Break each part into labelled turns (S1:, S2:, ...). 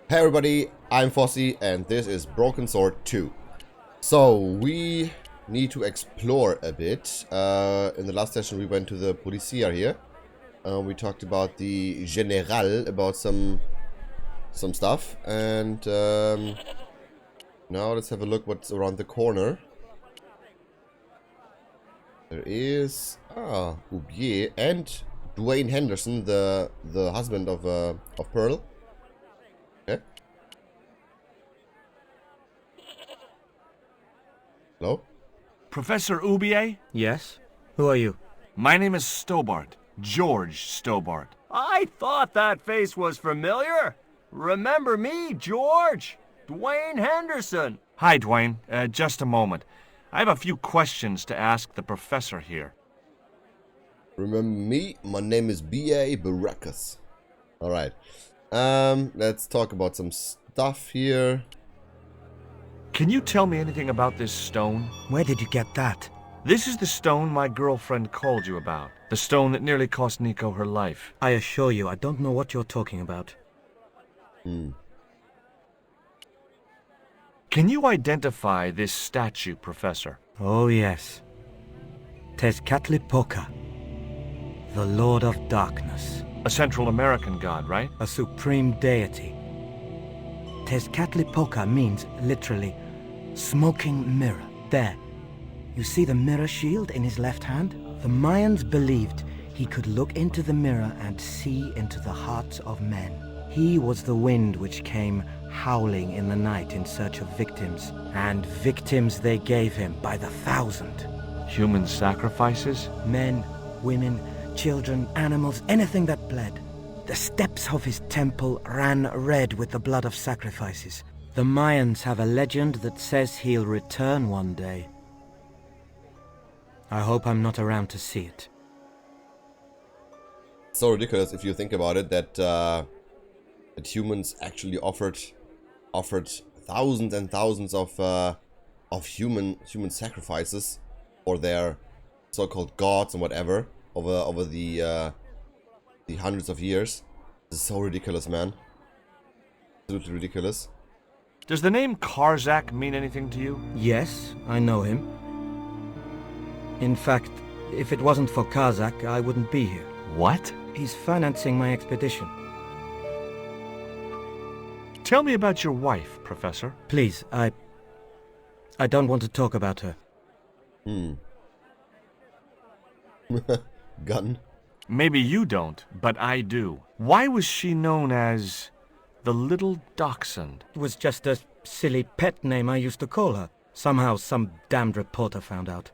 S1: Hey everybody, I'm Vossi and this is Broken Sword 2. So, we need to explore a bit. In the last session we went to the Policia here. We talked about the General, about some stuff. And now let's have a look what's around the corner. There is Oubier and Dwayne Henderson, the husband of Pearl. Okay. Hello?
S2: Professor Oubier?
S3: Yes? Who are you?
S2: My name is Stobbart. George Stobbart.
S4: I thought that face was familiar. Remember me, George? Dwayne Henderson.
S2: Hi, Dwayne. Just a moment. I have a few questions to ask the professor here.
S1: Remember me? My name is B.A. Baracus. Alright. Let's talk about some stuff here.
S2: Can you tell me anything about this stone?
S3: Where did you get that?
S2: This is the stone my girlfriend called you about. The stone that nearly cost Nico her life.
S3: I assure you, I don't know what you're talking about.
S2: Can you identify this statue, Professor?
S3: Oh yes. Tezcatlipoca, the Lord of Darkness.
S2: A Central American god, right?
S3: A supreme deity. Tezcatlipoca means, literally, smoking mirror. There. You see the mirror shield in his left hand? The Mayans believed he could look into the mirror and see into the hearts of men. He was the wind which came howling in the night in search of victims. And victims they gave him by the thousand.
S2: Human sacrifices?
S3: Men, women, children, animals, anything that bled. The steps of his temple ran red with the blood of sacrifices. The Mayans have a legend that says he'll return one day. I hope I'm not around to see it.
S1: It's so ridiculous if you think about it that that humans actually offered thousands and thousands of human sacrifices for their so-called gods and whatever over the hundreds of years. This is so ridiculous, man. Absolutely ridiculous.
S2: Does the name Karzak mean anything to you?
S3: Yes, I know him. In fact, if it wasn't for Kazak, I wouldn't be here.
S2: What?
S3: He's financing my expedition.
S2: Tell me about your wife, Professor.
S3: Please, I don't want to talk about her.
S1: Gun.
S2: Maybe you don't, but I do. Why was she known as the Little Dachshund?
S3: It was just a silly pet name I used to call her. Somehow some damned reporter found out.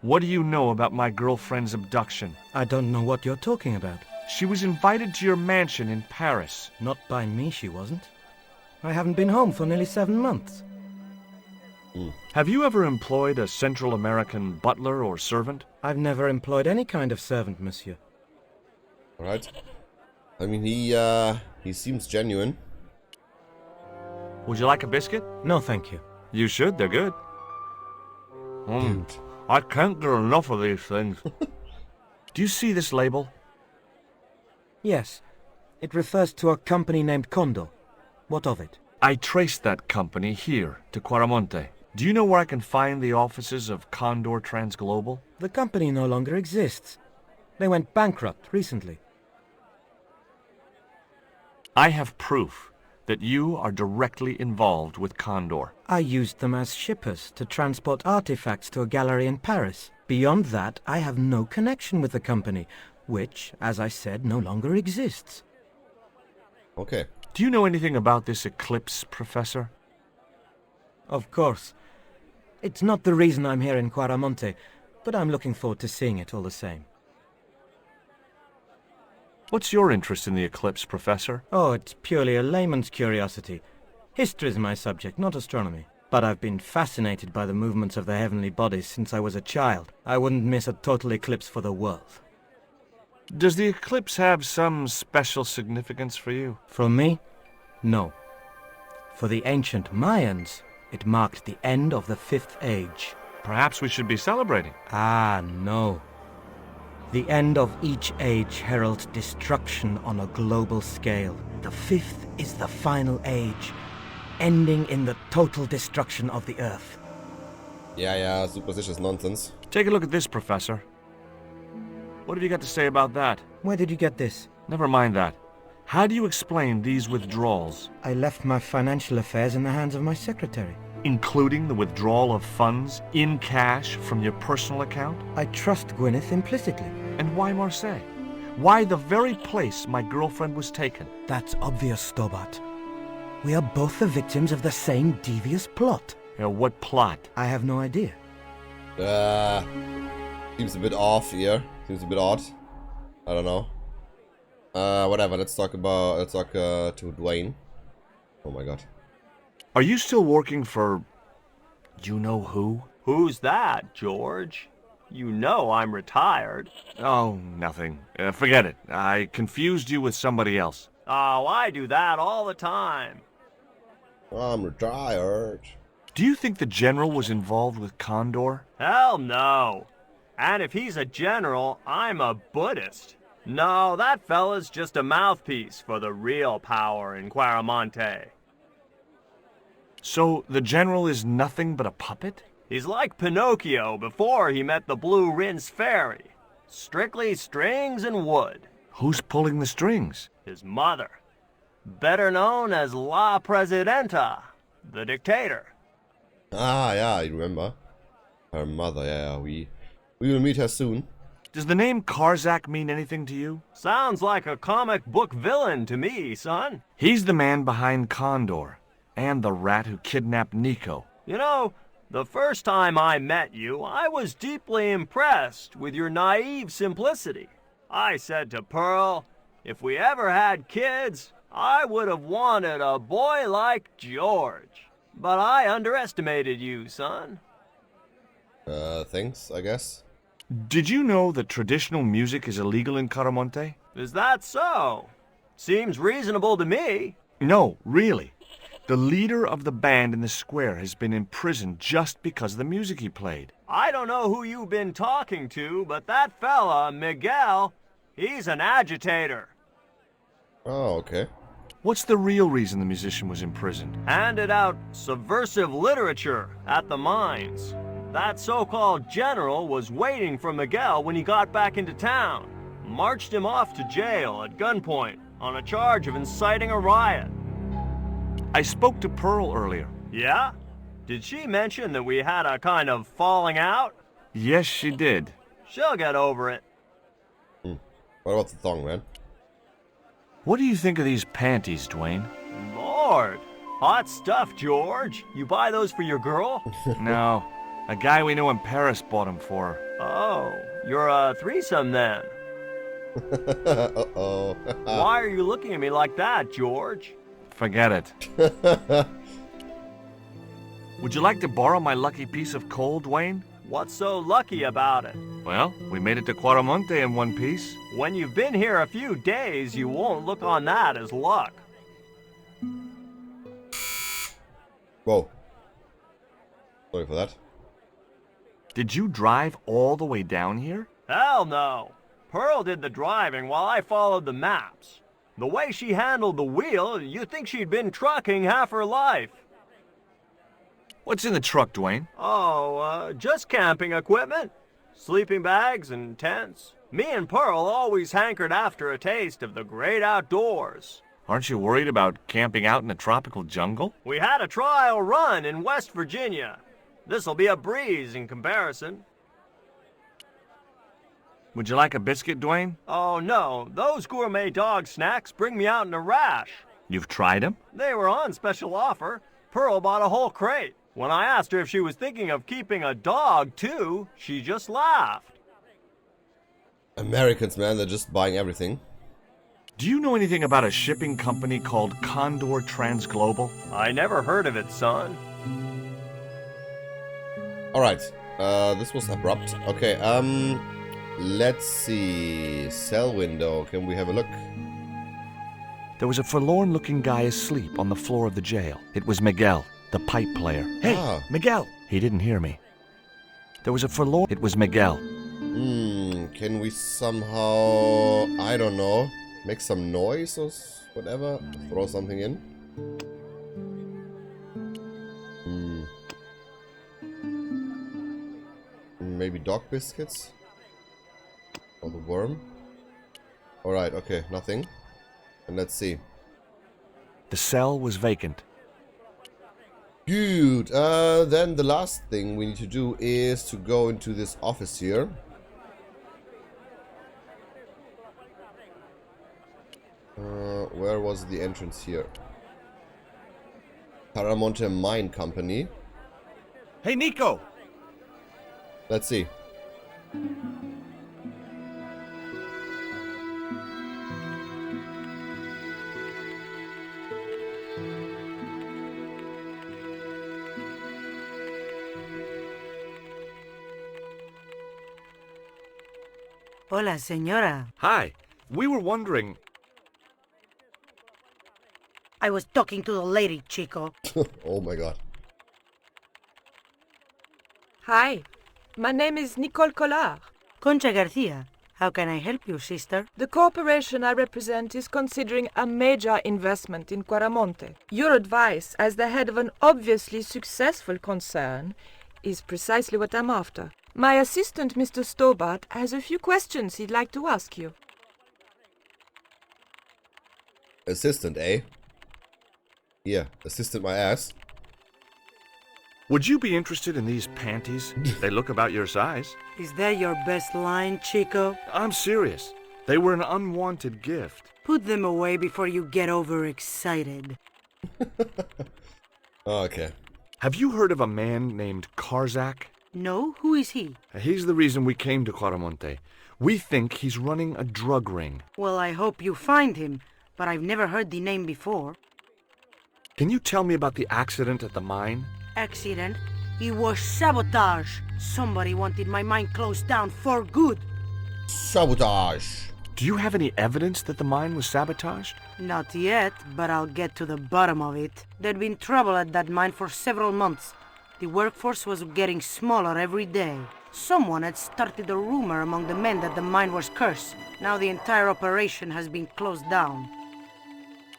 S2: What do you know about my girlfriend's abduction?
S3: I don't know what you're talking about.
S2: She was invited to your mansion in Paris.
S3: Not by me, she wasn't. I haven't been home for nearly 7 months.
S2: Have you ever employed a Central American butler or servant?
S3: I've never employed any kind of servant, monsieur.
S1: Alright. I mean, he seems genuine.
S2: Would you like a biscuit?
S3: No, thank you.
S2: You should, they're good. I can't get enough of these things. Do you see this label?
S3: Yes. It refers to a company named Condor. What of it?
S2: I traced that company here to Quaramonte. Do you know where I can find the offices of Condor Transglobal?
S3: The company no longer exists. They went bankrupt recently.
S2: I have proof that you are directly involved with Condor.
S3: I used them as shippers to transport artifacts to a gallery in Paris. Beyond that, I have no connection with the company, which, as I said, no longer exists.
S1: Okay.
S2: Do you know anything about this Eclipse Professor?
S3: Of course. It's not the reason I'm here in Quaramonte, but I'm looking forward to seeing it all the same.
S2: What's your interest in the Eclipse Professor?
S3: Oh, it's purely a layman's curiosity. History's my subject, not astronomy. But I've been fascinated by the movements of the heavenly bodies since I was a child. I wouldn't miss a total eclipse for the world.
S2: Does the eclipse have some special significance for you?
S3: From me? No. For the ancient Mayans, it marked the end of the 5th age.
S2: Perhaps we should be celebrating.
S3: Ah, no. The end of each age heralds destruction on a global scale. The fifth is the final age, ending in the total destruction of the Earth.
S1: Yeah, superstitious nonsense.
S2: Take a look at this, Professor. What have you got to say about that?
S3: Where did you get this?
S2: Never mind that. How do you explain these withdrawals?
S3: I left my financial affairs in the hands of my secretary.
S2: Including the withdrawal of funds in cash from your personal account?
S3: I trust Gwyneth implicitly.
S2: And why Marseille? Why the very place my girlfriend was taken?
S3: That's obvious, Stobbart. We are both the victims of the same devious plot.
S2: What plot?
S3: I have no idea.
S1: Seems a bit off here. Seems a bit odd. I don't know. Whatever. Let's talk to Dwayne. Oh my god.
S2: Are you still working for... you know who?
S4: Who's that, George? You know I'm retired.
S2: Oh, nothing. Forget it. I confused you with somebody else.
S4: Oh, I do that all the time.
S1: I'm retired.
S2: Do you think the general was involved with Condor?
S4: Hell no. And if he's a general, I'm a Buddhist. No, that fella's just a mouthpiece for the real power in Quaramonte.
S2: So the general is nothing but a puppet?
S4: He's like Pinocchio before he met the Blue Rinse Fairy. Strictly strings and wood.
S2: Who's pulling the strings?
S4: His mother. Better known as La Presidenta, the dictator.
S1: Ah, yeah, I remember. Her mother, yeah, we will meet her soon.
S2: Does the name Karzak mean anything to you?
S4: Sounds like a comic book villain to me, son.
S2: He's the man behind Condor, and the rat who kidnapped Nico.
S4: You know, the first time I met you, I was deeply impressed with your naive simplicity. I said to Pearl, if we ever had kids, I would have wanted a boy like George. But I underestimated you, son.
S1: Thanks, I guess.
S2: Did you know that traditional music is illegal in Quaramonte?
S4: Is that so? Seems reasonable to me.
S2: No, really. The leader of the band in the square has been imprisoned just because of the music he played.
S4: I don't know who you've been talking to, but that fella, Miguel, he's an agitator.
S1: Oh, okay.
S2: What's the real reason the musician was imprisoned?
S4: Handed out subversive literature at the mines. That so-called general was waiting for Miguel when he got back into town. Marched him off to jail at gunpoint on a charge of inciting a riot.
S2: I spoke to Pearl earlier.
S4: Yeah? Did she mention that we had a kind of falling out?
S2: Yes, she did.
S4: She'll get over it.
S1: What about the thong, man?
S2: What do you think of these panties, Dwayne?
S4: Lord! Hot stuff, George. You buy those for your girl?
S2: No. A guy we knew in Paris bought them for her.
S4: Oh, you're a threesome then.
S1: Uh-oh.
S4: Why are you looking at me like that, George?
S2: Forget it. Would you like to borrow my lucky piece of coal, Dwayne?
S4: What's so lucky about it?
S2: Well, we made it to Quaramonte in one piece.
S4: When you've been here a few days, you won't look on that as luck.
S1: Whoa. Sorry for that.
S2: Did you drive all the way down here?
S4: Hell no. Pearl did the driving while I followed the maps. The way she handled the wheel, you'd think she'd been trucking half her life.
S2: What's in the truck, Dwayne?
S4: Oh, just camping equipment. Sleeping bags and tents. Me and Pearl always hankered after a taste of the great outdoors.
S2: Aren't you worried about camping out in a tropical jungle?
S4: We had a trial run in West Virginia. This'll be a breeze in comparison.
S2: Would you like a biscuit, Dwayne?
S4: Oh no, those gourmet dog snacks bring me out in a rash.
S2: You've tried them?
S4: They were on special offer. Pearl bought a whole crate. When I asked her if she was thinking of keeping a dog too, she just laughed.
S1: Americans, man, they're just buying everything.
S2: Do you know anything about a shipping company called Condor Transglobal?
S4: I never heard of it, son.
S1: Alright, this was abrupt. Okay, let's see. Cell window, can we have a look?
S2: There was a forlorn-looking guy asleep on the floor of the jail. It was Miguel, the pipe player. Hey, Miguel! He didn't hear me. There was a forlorn... It was Miguel.
S1: Can we somehow, I don't know, make some noise or whatever? Throw something in? Maybe dog biscuits? Or the worm? Alright, okay, nothing. And let's see.
S2: The cell was vacant.
S1: Good. Then the last thing we need to do is to go into this office here. Where was the entrance here? Quaramonte Mine Company.
S2: Hey, Nico!
S1: Let's see.
S5: Hola, señora.
S2: Hi. We were wondering...
S5: I was talking to the lady, Chico.
S1: Oh my god.
S6: Hi, my name is Nicole Collard.
S5: Concha Garcia. How can I help you, sister?
S6: The corporation I represent is considering a major investment in Quaramonte. Your advice, as the head of an obviously successful concern, is precisely what I'm after. My assistant, Mr. Stobbart, has a few questions he'd like to ask you.
S1: Assistant, eh? Yeah, assistant my ass.
S2: Would you be interested in these panties? They look about your size.
S5: Is that your best line, Chico?
S2: I'm serious. They were an unwanted gift.
S5: Put them away before you get overexcited.
S1: Okay.
S2: Have you heard of a man named Karzak?
S5: No? Who is he?
S2: He's the reason we came to Quaramonte. We think he's running a drug ring.
S5: Well, I hope you find him, but I've never heard the name before.
S2: Can you tell me about the accident at the mine?
S5: Accident? It was sabotage. Somebody wanted my mine closed down for good.
S1: Sabotage.
S2: Do you have any evidence that the mine was sabotaged?
S5: Not yet, but I'll get to the bottom of it. There'd been trouble at that mine for several months. The workforce was getting smaller every day. Someone had started a rumor among the men that the mine was cursed. Now the entire operation has been closed down.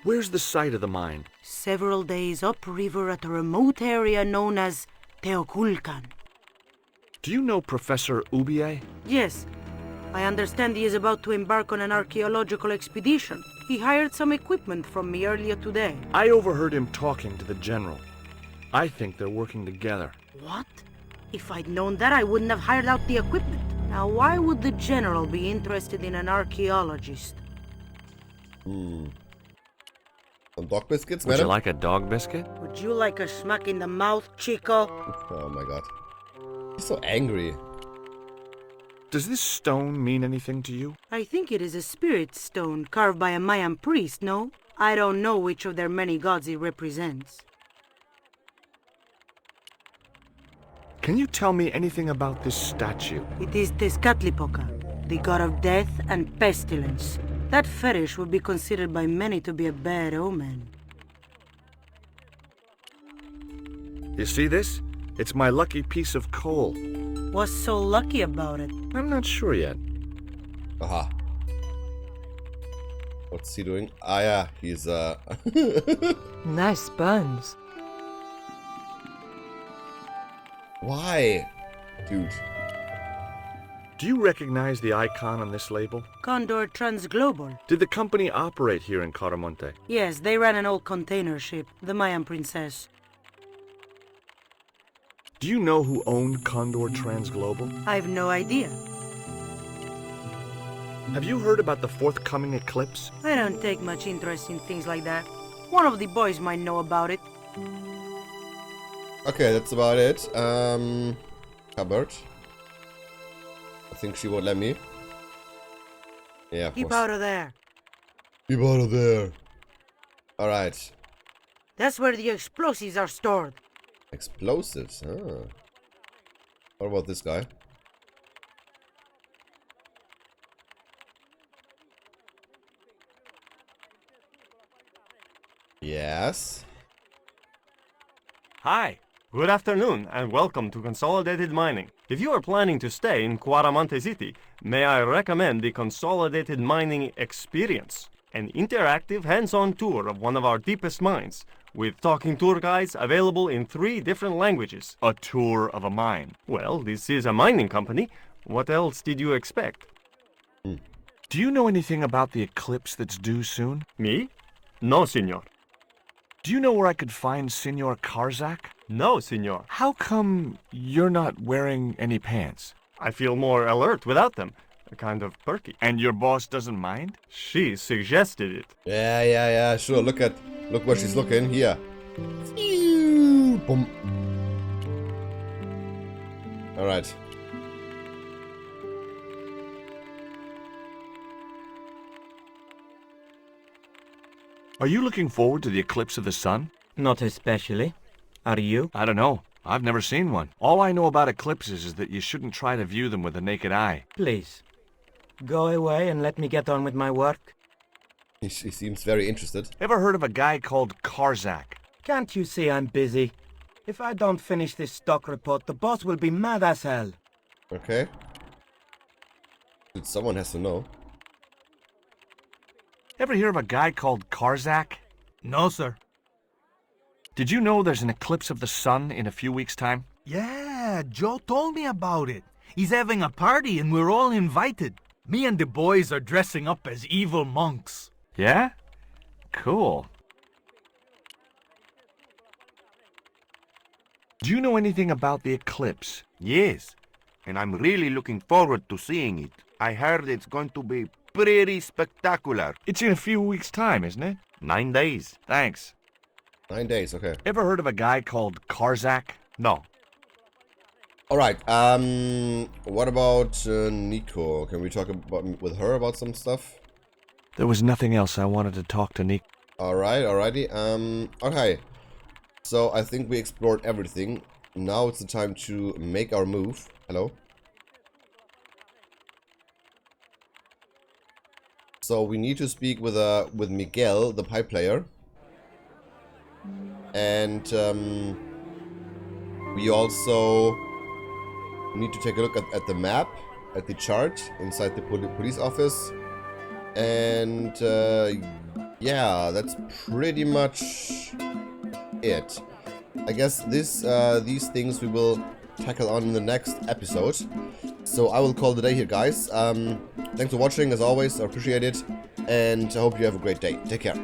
S2: Where's the site of the mine?
S5: Several days upriver at a remote area known as Teoculcan.
S2: Do you know Professor Oubier?
S5: Yes. I understand he is about to embark on an archaeological expedition. He hired some equipment from me earlier today.
S2: I overheard him talking to the general. I think they're working together.
S5: What? If I'd known that, I wouldn't have hired out the equipment. Now, why would the general be interested in an archaeologist?
S1: Some dog biscuits,
S2: Would you
S1: madam?
S2: like a dog biscuit?
S5: Would you like a smack in the mouth, Chico?
S1: Oh my god. He's so angry.
S2: Does this stone mean anything to you?
S5: I think it is a spirit stone carved by a Mayan priest, no? I don't know which of their many gods it represents.
S2: Can you tell me anything about this statue?
S5: It is Tezcatlipoca, the god of death and pestilence. That fetish would be considered by many to be a bad omen.
S2: You see this? It's my lucky piece of coal.
S5: What's so lucky about it?
S2: I'm not sure yet.
S1: Aha. What's he doing? Ah yeah, he's
S6: Nice buns.
S1: Why? Dude.
S2: Do you recognize the icon on this label?
S5: Condor Transglobal.
S2: Did the company operate here in Quaramonte?
S5: Yes, they ran an old container ship, the Mayan Princess.
S2: Do you know who owned Condor Transglobal?
S5: I've no idea.
S2: Have you heard about the forthcoming eclipse?
S5: I don't take much interest in things like that. One of the boys might know about it.
S1: Okay, that's about it. Cupboard. I think she won't let me. Yeah, of
S5: Keep
S1: course.
S5: out of there.
S1: Keep out of there. Alright.
S5: That's where the explosives are stored.
S1: Explosives, huh? What about this guy? Yes.
S2: Hi.
S4: Good afternoon, and welcome to Consolidated Mining. If you are planning to stay in Quaramonte City, may I recommend the Consolidated Mining Experience, an interactive hands-on tour of one of our deepest mines, with talking tour guides available in 3 different languages.
S2: A tour of a mine.
S4: Well, this is a mining company. What else did you expect?
S2: Do you know anything about the eclipse that's due soon?
S4: Me? No, senor.
S2: Do you know where I could find Senor Karzak?
S4: No, senor.
S2: How come you're not wearing any pants?
S4: I feel more alert without them. Kind of perky.
S2: And your boss doesn't mind?
S4: She suggested it.
S1: Yeah, sure. Look where she's looking. Here. Boom. Alright.
S2: Are you looking forward to the eclipse of the sun?
S3: Not especially. Are you?
S2: I don't know. I've never seen one. All I know about eclipses is that you shouldn't try to view them with the naked eye.
S3: Please, go away and let me get on with my work.
S1: She seems very interested.
S2: Ever heard of a guy called Karzak?
S3: Can't you see I'm busy? If I don't finish this stock report, the boss will be mad as hell.
S1: Okay. Someone has to know.
S2: Ever hear of a guy called Karzak?
S7: No, sir.
S2: Did you know there's an eclipse of the sun in a few weeks' time?
S7: Yeah, Joe told me about it. He's having a party and we're all invited. Me and the boys are dressing up as evil monks.
S2: Yeah? Cool. Do you know anything about the eclipse?
S8: Yes, and I'm really looking forward to seeing it. I heard it's going to be pretty spectacular.
S2: It's in a few weeks' time, isn't it?
S8: 9 days.
S2: Thanks.
S1: 9 days, okay.
S2: Ever heard of a guy called Karzak?
S8: No.
S1: Alright, what about Nico? Can we talk with her about some stuff?
S2: There was nothing else. I wanted to talk to Nick.
S1: Alrighty, okay. So I think we explored everything. Now it's the time to make our move. Hello? So we need to speak with Miguel, the pipe player. And we also need to take a look at the map, at the chart inside the police office. And yeah, that's pretty much it. I guess these things we will tackle on in the next episode. So I will call the day here, guys. Thanks for watching, as always. I appreciate it. And I hope you have a great day. Take care.